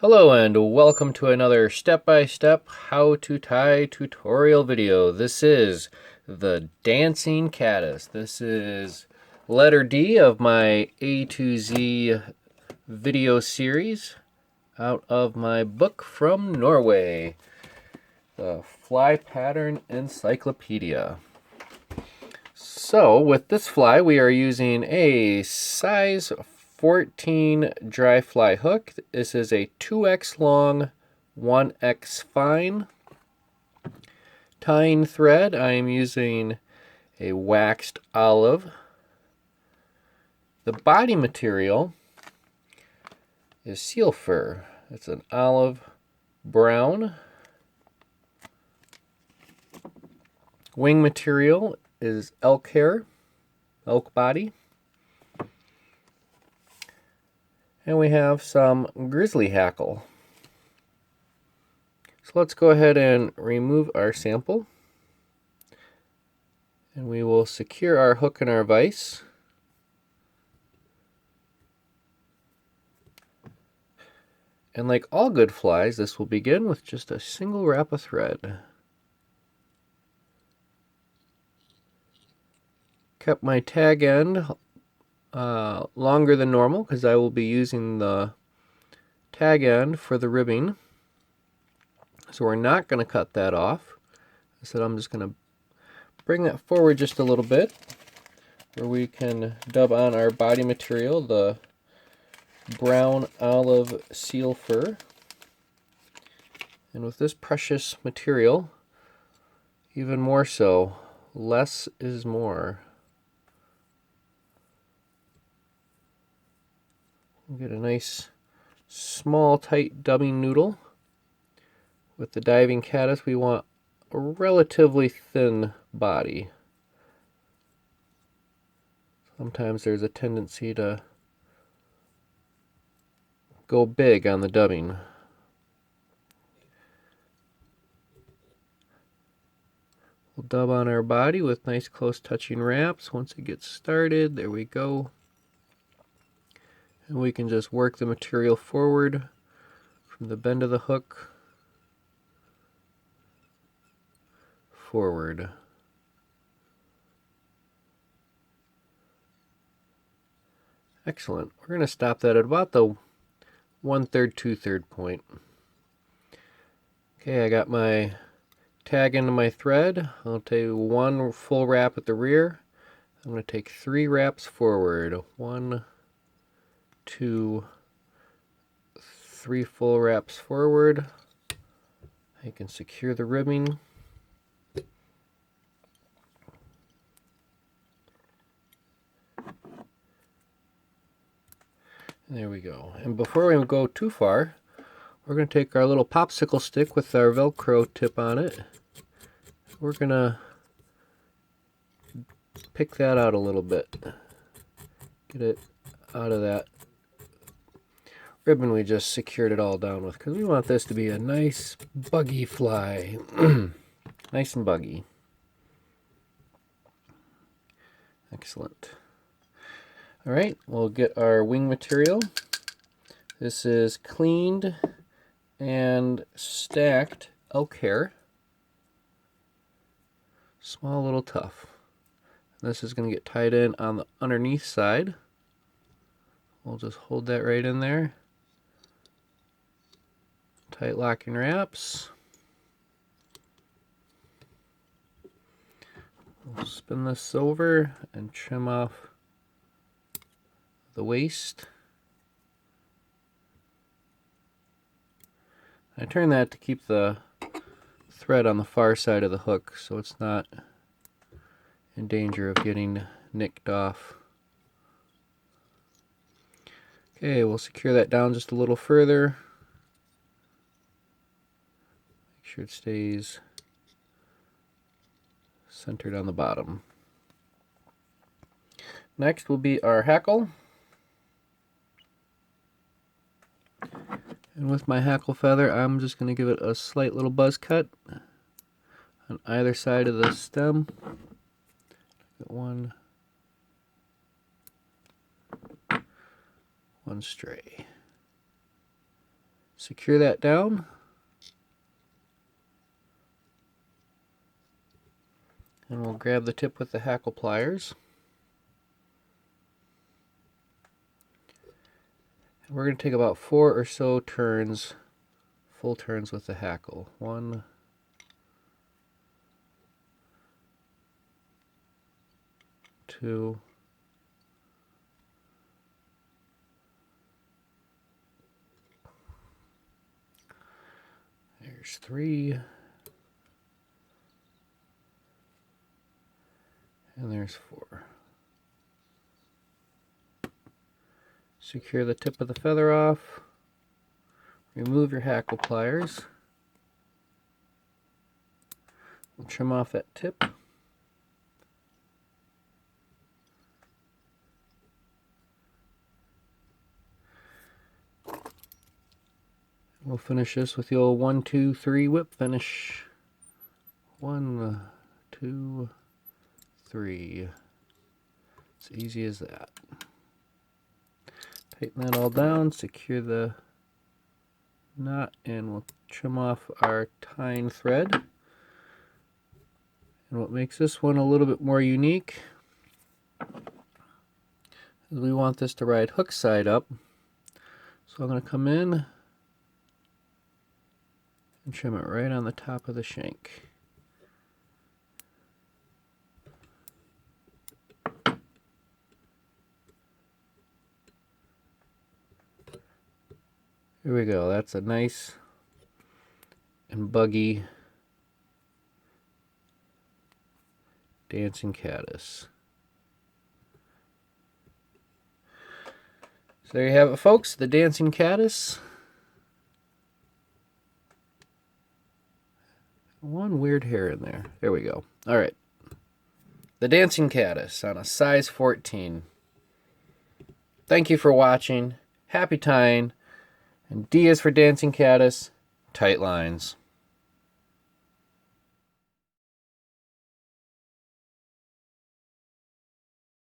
Hello and welcome to another step-by-step how to tie tutorial video. This is the dancing caddis. This is letter D of my A to Z video series out of my book from Norway, the Fly Pattern Encyclopedia. So with this fly we are using a size 14 dry fly hook. This is a 2x long, 1x fine. Tying thread, I am using a waxed olive. The body material is seal fur. It's an olive brown. Wing material is elk hair, elk body. And we have some Grizzly Hackle. So let's go ahead and remove our sample. And we will secure our hook in our vise. And like all good flies, this will begin with just a single wrap of thread. Kept my tag end longer than normal because I will be using the tag end for the ribbing. So we're not going to cut that off. I said I'm just going to bring that forward just a little bit where we can dub on our body material, the brown olive seal fur. And with this precious material, even more so, less is more. We'll get a nice small tight dubbing noodle. With the diving caddis we want a relatively thin body. Sometimes there's a tendency to go big on the dubbing. We'll dub on our body with nice close touching wraps. Once it gets started, there we go. And we can just work the material forward from the bend of the hook forward. Excellent. We're going to stop that at about the 1/3, 2/3 point. Okay, I got my tag into my thread. I'll take one full wrap at the rear. I'm going to take 3 wraps forward. 1, 2, 3 full wraps forward. I can secure the ribbing. There we go. And before we go too far, we're going to take our little popsicle stick with our Velcro tip on it. We're going to pick that out a little bit. Get it out of that ribbon we just secured it all down with, because we want this to be a nice buggy fly. Nice and buggy. Excellent. Alright, we'll get our wing material. This is cleaned and stacked elk hair. Small little tuft. This is going to get tied in on the underneath side. We'll just hold that right in there. Tight locking wraps. We'll spin this over and trim off the waist. I turn that to keep the thread on the far side of the hook so it's not in danger of getting nicked off. Okay, we'll secure that down just a little further. Make sure it stays centered on the bottom. Next will be our hackle. And with my hackle feather, I'm just going to give it a slight little buzz cut on either side of the stem. Get one stray. secure that down. And we'll grab the tip with the hackle pliers. We're going to take about 4 or so turns, full turns with the hackle. 1, 2, there's 3, and there's 4. Secure the tip of the feather off. Remove your hackle pliers. We'll trim off that tip. We'll finish this with the old 1, 2, 3 whip finish. 1, 2, 3. It's easy as that. Tighten that all down, secure the knot, and we'll trim off our tying thread. And what makes this one a little bit more unique is we want this to ride hook side up. So I'm going to come in and trim it right on the top of the shank. Here we go. That's a nice and buggy dancing caddis. So there you have it, folks, the dancing caddis. One weird hair in there. There we go. All right. The dancing caddis on a size 14. Thank you for watching. Happy tying. And D is for dancing caddis. Tight lines.